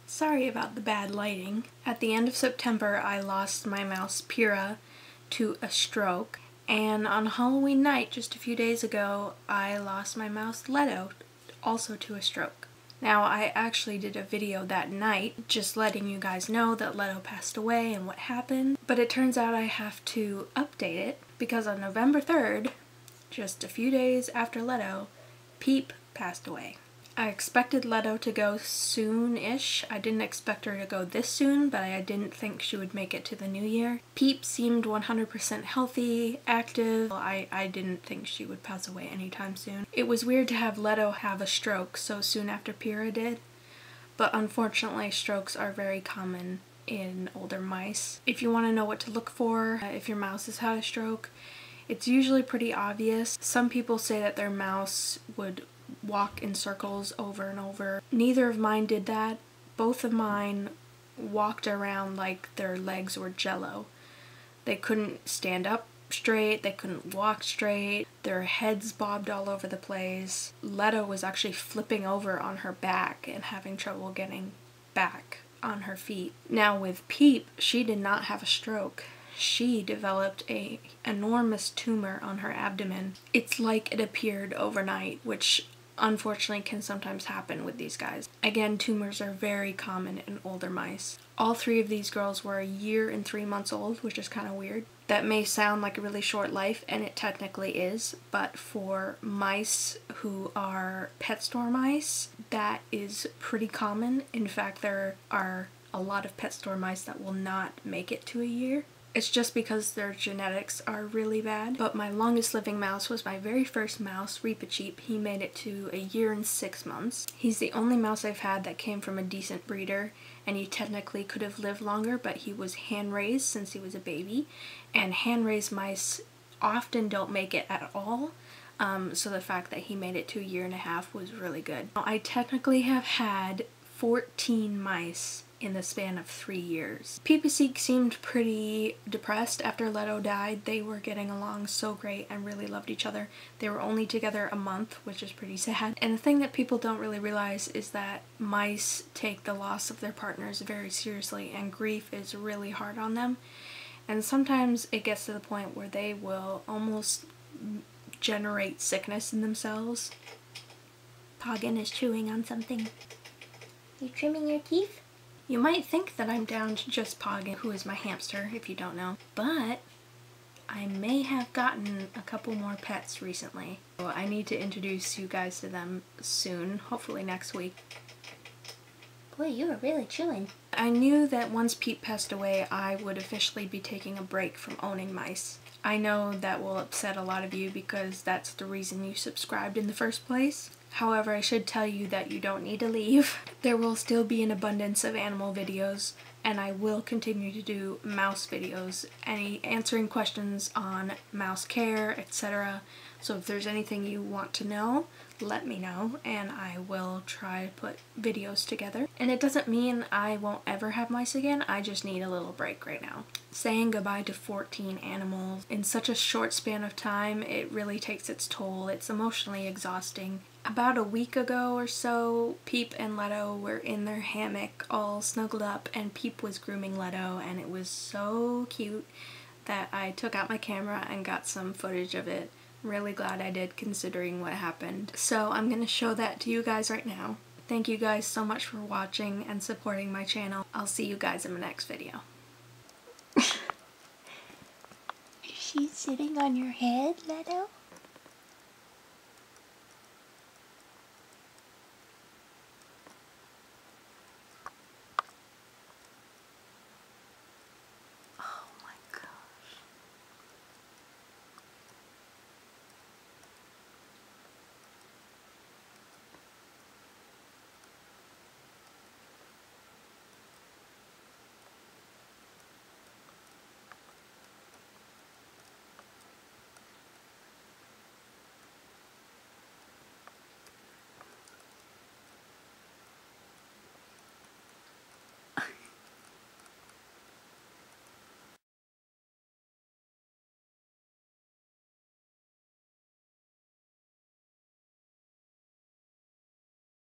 Sorry about the bad lighting. At the end of September, I lost my mouse Pyrrha to a stroke, and on Halloween night, just a few days ago, I lost my mouse Leto, also to a stroke. Now, I actually did a video that night, just letting you guys know that Leto passed away and what happened, but it turns out I have to update it, because on November 3rd, just a few days after Leto, Peep passed away. I expected Leto to go soon-ish. I didn't expect her to go this soon, but I didn't think she would make it to the new year. Peep seemed 100% healthy, active. I didn't think she would pass away anytime soon. It was weird to have Leto have a stroke so soon after Pyrrha did, but unfortunately strokes are very common in older mice. If you want to know what to look for if your mouse has had a stroke, it's usually pretty obvious. Some people say that their mouse would walk in circles over and over. Neither of mine did that. Both of mine walked around like their legs were jello. They couldn't stand up straight, they couldn't walk straight, their heads bobbed all over the place. Leto was actually flipping over on her back and having trouble getting back on her feet. Now with Peep, she did not have a stroke. She developed an enormous tumor on her abdomen. It's like it appeared overnight, which unfortunately can sometimes happen with these guys. Again, tumors are very common in older mice. All three of these girls were a year and 3 months old, which is kind of weird. That may sound like a really short life, and it technically is, but for mice who are pet store mice, that is pretty common. In fact, there are a lot of pet store mice that will not make it to a year. It's just because their genetics are really bad. But my longest living mouse was my very first mouse, Reepicheep. He made it to a year and 6 months. He's the only mouse I've had that came from a decent breeder, and he technically could have lived longer, but he was hand-raised since he was a baby, and hand-raised mice often don't make it at all. So the fact that he made it to a year and a half was really good. I technically have had 14 mice in the span of 3 years. Peep-a-Seek seemed pretty depressed after Leto died. They were getting along so great and really loved each other. They were only together a month, which is pretty sad. And the thing that people don't really realize is that mice take the loss of their partners very seriously, and grief is really hard on them. And sometimes it gets to the point where they will almost generate sickness in themselves. Poggin is chewing on something. You trimming your teeth? You might think that I'm down to just Poggin, who is my hamster, if you don't know, but I may have gotten a couple more pets recently. So I need to introduce you guys to them soon, hopefully next week. Boy, you were really chewing. I knew that once Peep passed away, I would officially be taking a break from owning mice. I know that will upset a lot of you because that's the reason you subscribed in the first place. However, I should tell you that you don't need to leave. There will still be an abundance of animal videos, and I will continue to do mouse videos, answering questions on mouse care, etc. So if there's anything you want to know, let me know, and I will try to put videos together. And it doesn't mean I won't ever have mice again, I just need a little break right now. Saying goodbye to 14 animals in such a short span of time, it really takes its toll. It's emotionally exhausting. About a week ago or so, Peep and Leto were in their hammock all snuggled up, and Peep was grooming Leto, and it was so cute that I took out my camera and got some footage of it. I'm really glad I did, considering what happened. So I'm going to show that to you guys right now. Thank you guys so much for watching and supporting my channel. I'll see you guys in the next video. She's sitting on your head, Leto?